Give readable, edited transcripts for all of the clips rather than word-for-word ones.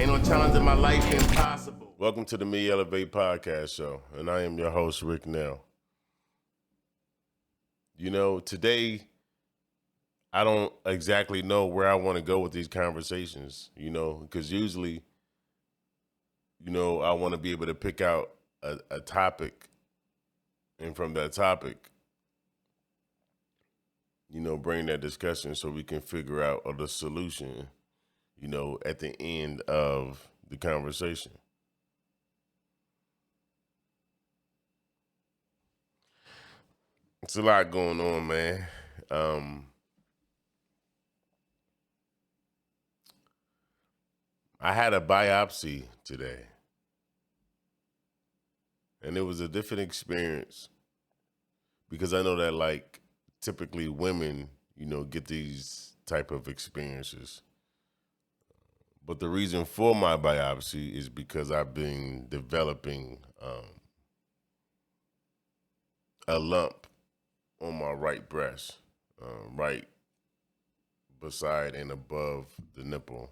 Ain't no challenge in my life impossible. Welcome to the MEELEVATE podcast show, and I am your host, Rick Nell. You know, today, I don't exactly know where I want to go with these conversations, because usually, I want to be able to pick out a topic, and from that topic, bring that discussion so we can figure out the solution, at the end of the conversation. It's a lot going on, man. I had a biopsy today, and it was a different experience because I know that, typically women, get these type of experiences. But the reason for my biopsy is because I've been developing a lump on my right breast, right beside and above the nipple,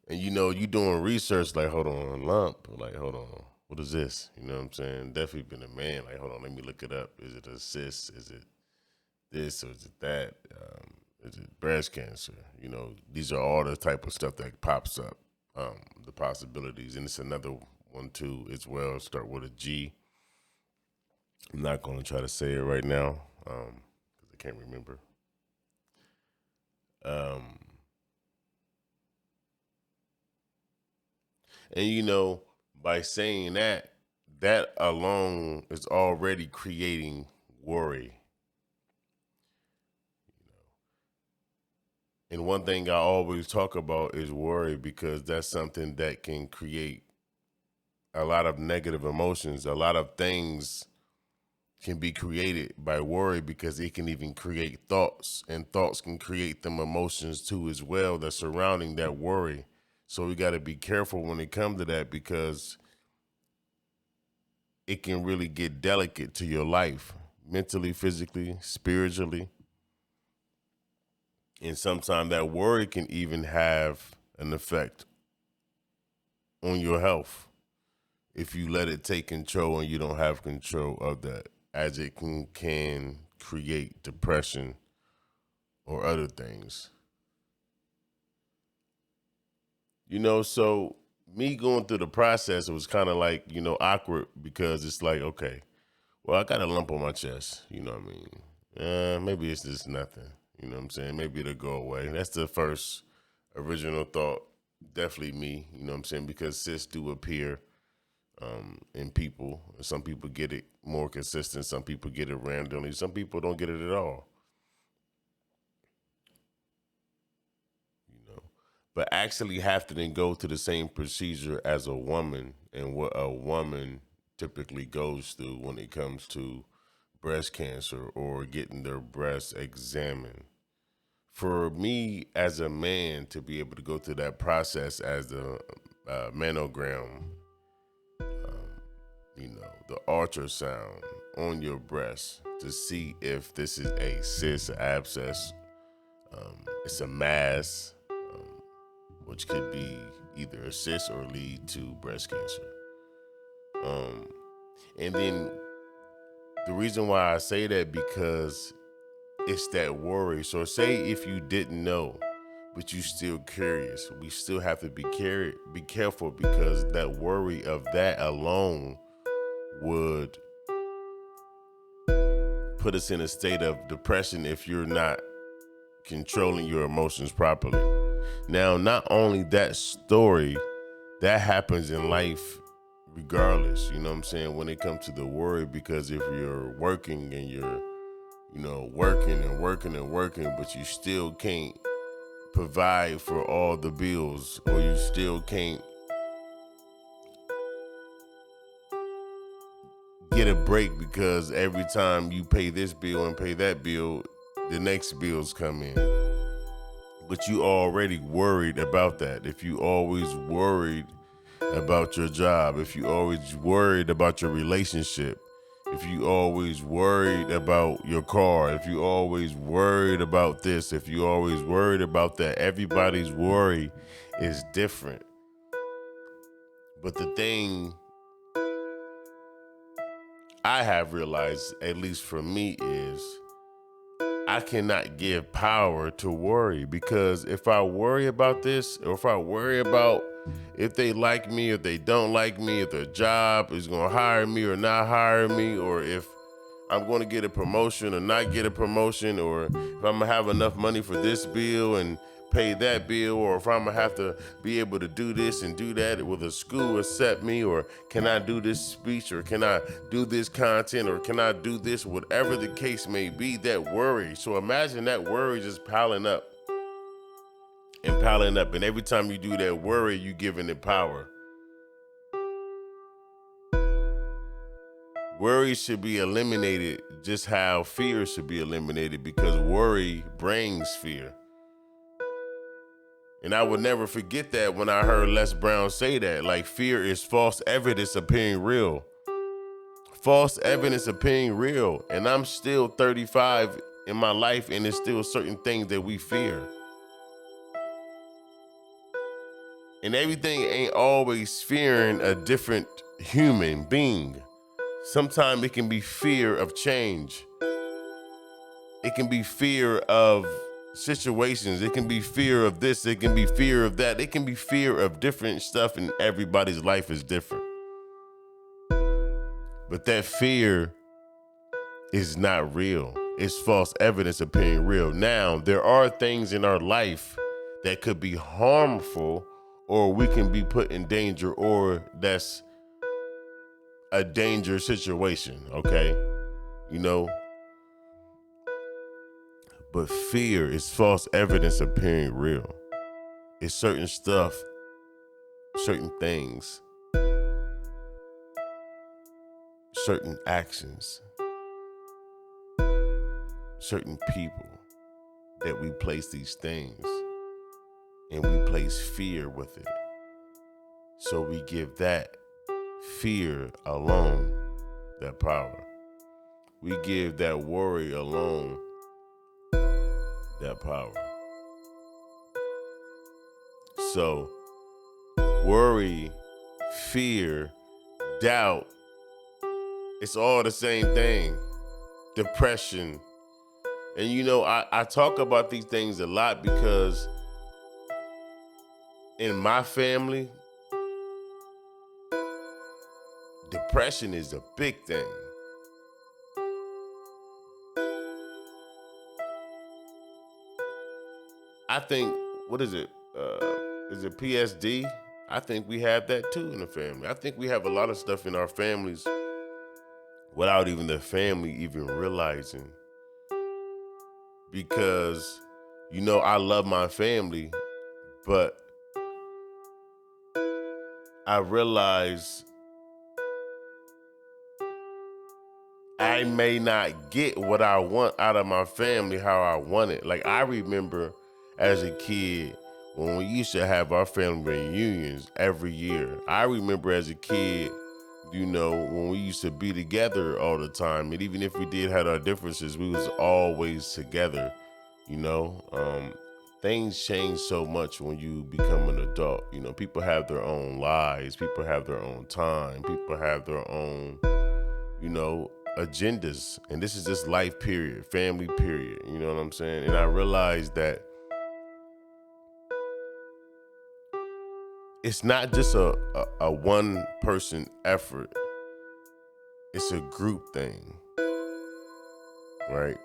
And you doing research, hold on, lump, hold on, what is this? You know what I'm saying? Definitely been a man, hold on, let me look it up. Is it a cyst? Is it this or is it that? Is it breast cancer? These are all the type of stuff that pops up, the possibilities. And it's another one too as well, start with a G. I'm not going to try to say it right now because I can't remember. And by saying that alone is already creating worry. And one thing I always talk about is worry because that's something that can create a lot of negative emotions. A lot of things can be created by worry because it can even create thoughts, and thoughts can create them emotions too as well that's surrounding that worry. So we got to be careful when it comes to that because it can really get delicate to your life, mentally, physically, spiritually. And sometimes that worry can even have an effect on your health if you let it take control and you don't have control of that, as it can create depression or other things. So me going through the process, it was kind of awkward because it's okay, well, I got a lump on my chest, you know what I mean? Maybe it's just nothing. You know what I'm saying? Maybe it'll go away. That's the first original thought. Definitely me, you know what I'm saying? Because cysts do appear in people. Some people get it more consistent. Some people get it randomly. Some people don't get it at all. But actually have to then go to the same procedure as a woman and what a woman typically goes through when it comes to breast cancer or getting their breasts examined. For me as a man to be able to go through that process as the mammogram, the ultrasound on your breast to see if this is a cyst, abscess, it's a mass, which could be either a cyst or lead to breast cancer. And then the reason why I say that because it's that worry. So say if you didn't know, but you still curious, we still have to be careful because that worry of that alone would put us in a state of depression if you're not controlling your emotions properly. Now, not only that story, that happens in life regardless, you know what I'm saying, when it comes to the worry, because if you're working and you're working and working and working, but you still can't provide for all the bills, or you still can't get a break because every time you pay this bill and pay that bill, the next bills come in. But you already worried about that. If you always worried about your job, if you always worried about your relationship, if you always worried about your car, if you always worried about this, if you always worried about that, everybody's worry is different. But the thing I have realized, at least for me, is I cannot give power to worry, because if I worry about this, or if I worry about if they like me, if they don't like me, if their job is going to hire me or not hire me, or if I'm going to get a promotion or not get a promotion, or if I'm going to have enough money for this bill and pay that bill, or if I'm going to have to be able to do this and do that, will the school accept me, or can I do this speech, or can I do this content, or can I do this, whatever the case may be, that worry. So imagine that worry just piling up and piling up. And every time you do that worry, you giving it power. Worry should be eliminated just how fear should be eliminated, because worry brings fear. And I would never forget that when I heard Les Brown say that. Like, fear is false evidence appearing real. False evidence appearing real. And I'm still 35 in my life, and there's still certain things that we fear. And everything ain't always fearing a different human being. Sometimes it can be fear of change. It can be fear of situations. It can be fear of this. It can be fear of that. It can be fear of different stuff, and everybody's life is different. But that fear is not real. It's false evidence appearing real. Now, there are things in our life that could be harmful, or we can be put in danger, or that's a dangerous situation, okay? But fear is false evidence appearing real. It's certain stuff, certain things, certain actions, certain people that we place these things, and we place fear with it. So we give that fear alone that power. We give that worry alone that power. So worry, fear, doubt, it's all the same thing. Depression. And I talk about these things a lot because in my family, depression is a big thing. I think, what is it? Is it PSD? I think we have that too in the family. I think we have a lot of stuff in our families without even the family even realizing. Because, I love my family, but I realize I may not get what I want out of my family how I want it. Like, I remember as a kid when we used to have our family reunions every year. I remember as a kid, when we used to be together all the time. And even if we did have our differences, we was always together, Things change so much when you become an adult. People have their own lives. People have their own time. People have their own, agendas. And this is just life period, family period. You know what I'm saying? And I realized that it's not just a one person effort. It's a group thing, right?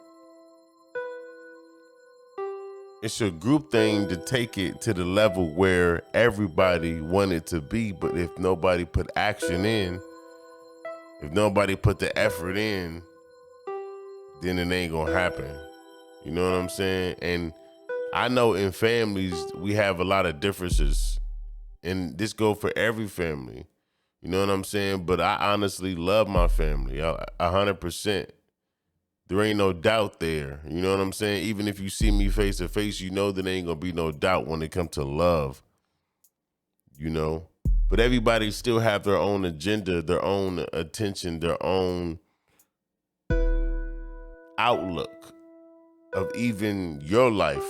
It's a group thing to take it to the level where everybody wanted to be, but if nobody put action in, if nobody put the effort in, then it ain't gonna happen. You know what I'm saying? And I know in families, we have a lot of differences, and this go for every family. You know what I'm saying? But I honestly love my family, 100%. There ain't no doubt there. You know what I'm saying? Even if you see me face to face, there ain't gonna be no doubt when it comes to love. But everybody still have their own agenda, their own attention, their own outlook of even your life.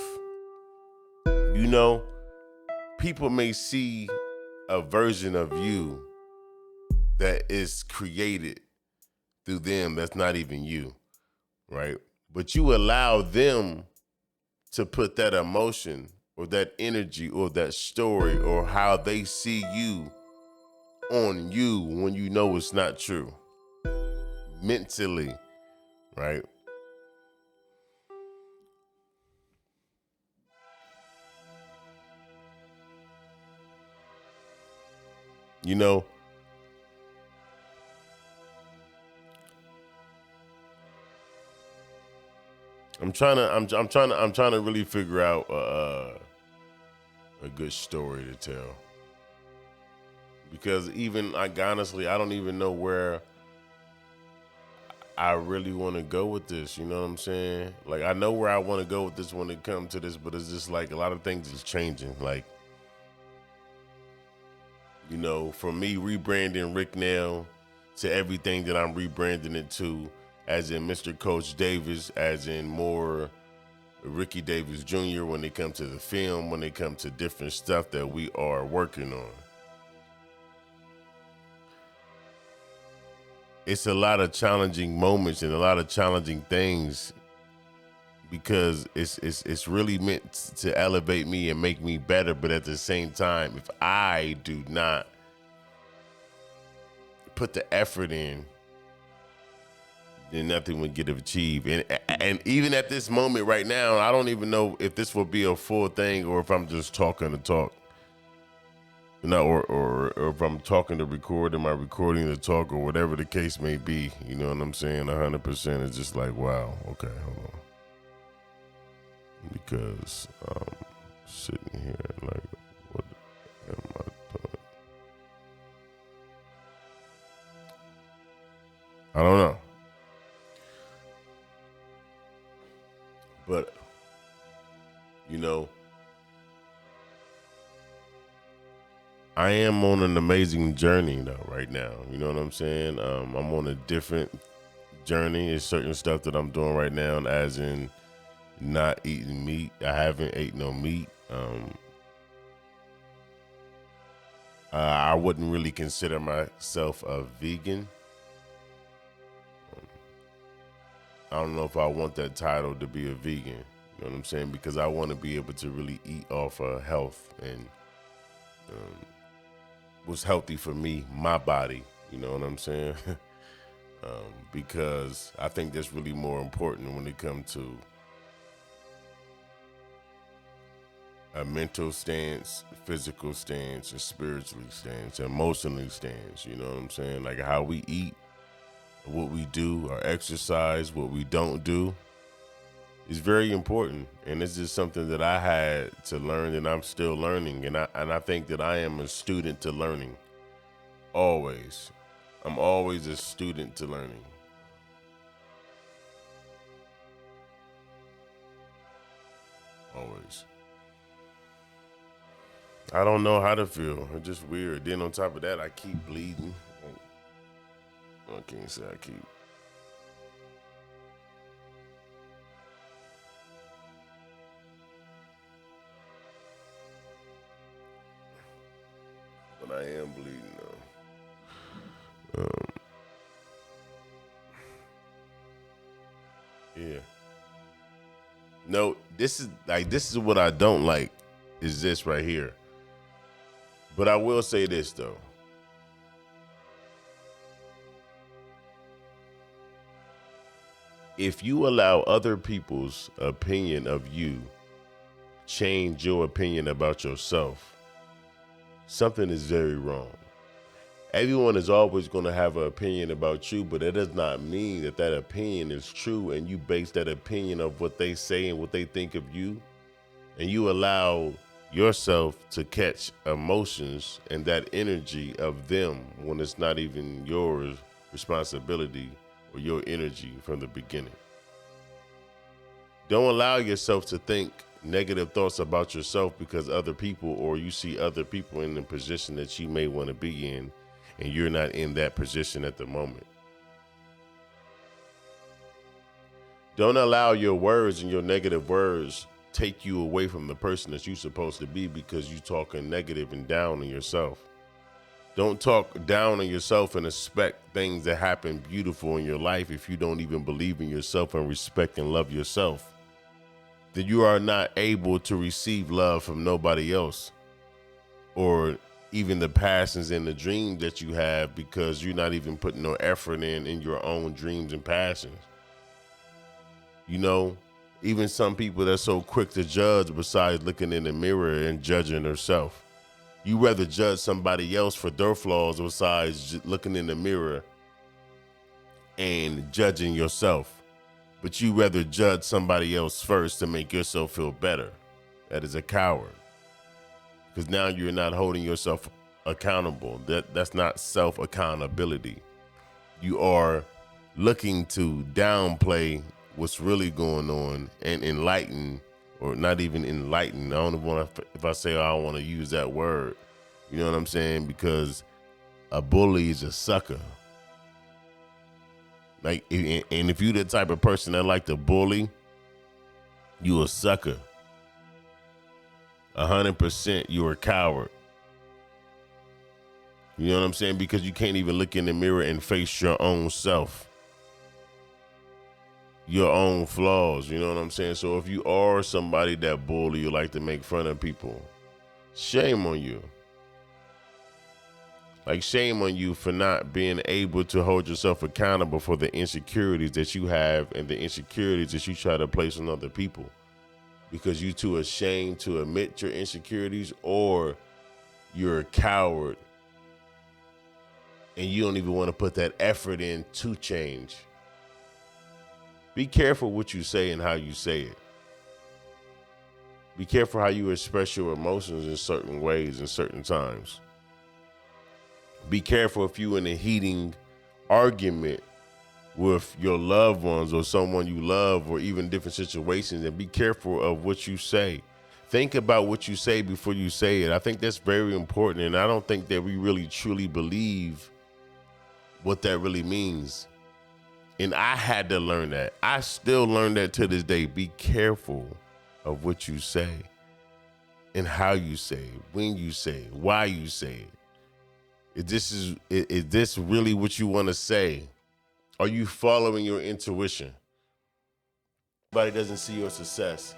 people may see a version of you that is created through them that's not even you, right? But you allow them to put that emotion or that energy or that story or how they see you on you when you know it's not true. Mentally, right? You know, I'm trying to really figure out a good story to tell. Because even like honestly, I don't even know where I really want to go with this. You know what I'm saying? Like I know where I want to go with this when it comes to this, but it's just like a lot of things is changing. Like, you know, from me rebranding Rick now to everything that I'm rebranding it to, as in Mr. Coach Davis, as in more Ricky Davis Jr. when they come to the film, when they come to different stuff that we are working on. It's a lot of challenging moments and a lot of challenging things because it's really meant to elevate me and make me better. But at the same time, if I do not put the effort in, then nothing would get achieved. And even at this moment right now, I don't even know if this will be a full thing or if I'm just talking to talk. You know, or if I'm talking to record, am I recording to talk or whatever the case may be, you know what I'm saying? 100% is just like, wow, okay, hold on. Because I'm sitting here like, what am I doing? I don't know. But, you know, I am on an amazing journey though right now. You know what I'm saying? I'm on a different journey. It's certain stuff that I'm doing right now, as in not eating meat. I haven't ate no meat. I wouldn't really consider myself a vegan. I don't know if I want that title to be a vegan. You know what I'm saying? Because I want to be able to really eat off of health and what's healthy for me, my body. You know what I'm saying? Because I think that's really more important when it comes to a mental stance, physical stance, and spiritually stance, emotionally stance. You know what I'm saying? Like how we eat, what we do, our exercise, what we don't do is very important. And it's just something that I had to learn and I'm still learning. And I think that I am a student to learning. Always. I'm always a student to learning. Always. I don't know how to feel. It's just weird. Then on top of that, I keep bleeding. I can't say I keep. But I am bleeding though. Yeah. No, this is what I don't like is this right here. But I will say this though. If you allow other people's opinion of you change your opinion about yourself, something is very wrong. Everyone is always going to have an opinion about you, but it does not mean that that opinion is true and you base that opinion of what they say and what they think of you, and you allow yourself to catch emotions and that energy of them when it's not even your responsibility or your energy from the beginning. Don't allow yourself to think negative thoughts about yourself because other people, or you see other people in the position that you may want to be in and you're not in that position at the moment. Don't allow your words and your negative words take you away from the person that you're supposed to be because you're talking negative and down on yourself. Don't talk down on yourself and expect things that happen beautiful in your life if you don't even believe in yourself and respect and love yourself. Then you are not able to receive love from nobody else, or even the passions and the dreams that you have, because you're not even putting no effort in your own dreams and passions. You know, even some people that's so quick to judge besides looking in the mirror and judging herself. You rather judge somebody else for their flaws besides looking in the mirror and judging yourself. But you rather judge somebody else first to make yourself feel better. That is a coward. Because now you're not holding yourself accountable. That's not self-accountability. You are looking to downplay what's really going on and enlighten, or not even enlighten. I don't want to, if I say I don't want to use that word, you know what I'm saying? Because a bully is a sucker. Like, and if you're the type of person that like to bully, you a sucker. 100% you're a coward. You know what I'm saying? Because you can't even look in the mirror and face your own self, your own flaws. You know what I'm saying? So if you are somebody that bully, you like to make fun of people, shame on you. Like, shame on you for not being able to hold yourself accountable for the insecurities that you have and the insecurities that you try to place on other people, because you're too ashamed to admit your insecurities, or you're a coward and you don't even want to put that effort in to change. Be careful what you say and how you say it. Be careful how you express your emotions in certain ways and certain times. Be careful if you're in a heating argument with your loved ones or someone you love, or even different situations, and be careful of what you say. Think about what you say before you say it. I think that's very important, and I don't think that we really truly believe what that really means. And I had to learn that. I still learn that to this day. Be careful of what you say and how you say it, when you say it, why you say it. Is this really what you want to say? Are you following your intuition? Everybody doesn't see your success.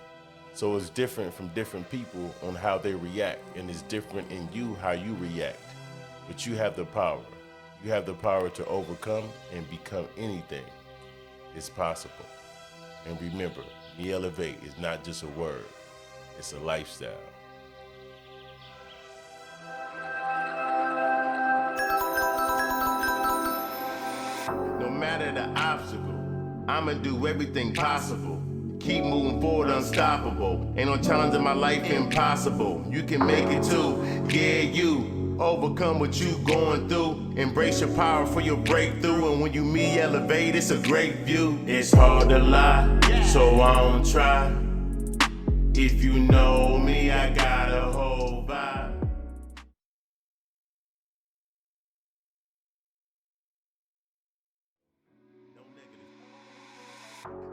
So it's different from different people on how they react, and it's different in you how you react. But you have the power. You have the power to overcome and become anything. It's possible. And remember, MEELEVATE is not just a word, it's a lifestyle. No matter the obstacle, I'ma do everything possible. Keep moving forward, unstoppable. Ain't no challenge in my life impossible. You can make it too, yeah, you. Overcome what you going through. Embrace your power for your breakthrough. And when you MEELEVATE, it's a great view. It's hard to lie, so I don't try. If you know me, I got a whole vibe.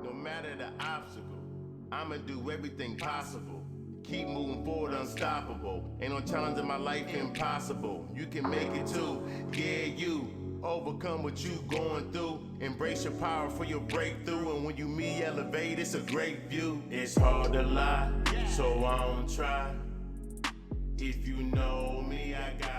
No matter the obstacle, I'ma do everything possible. Keep moving forward, unstoppable. Ain't no challenge in my life impossible. You can make it too, yeah, you. Overcome what you going through. Embrace your power for your breakthrough. And when you MEELEVATE, it's a great view. It's hard to lie, so I don't try. If you know me, I got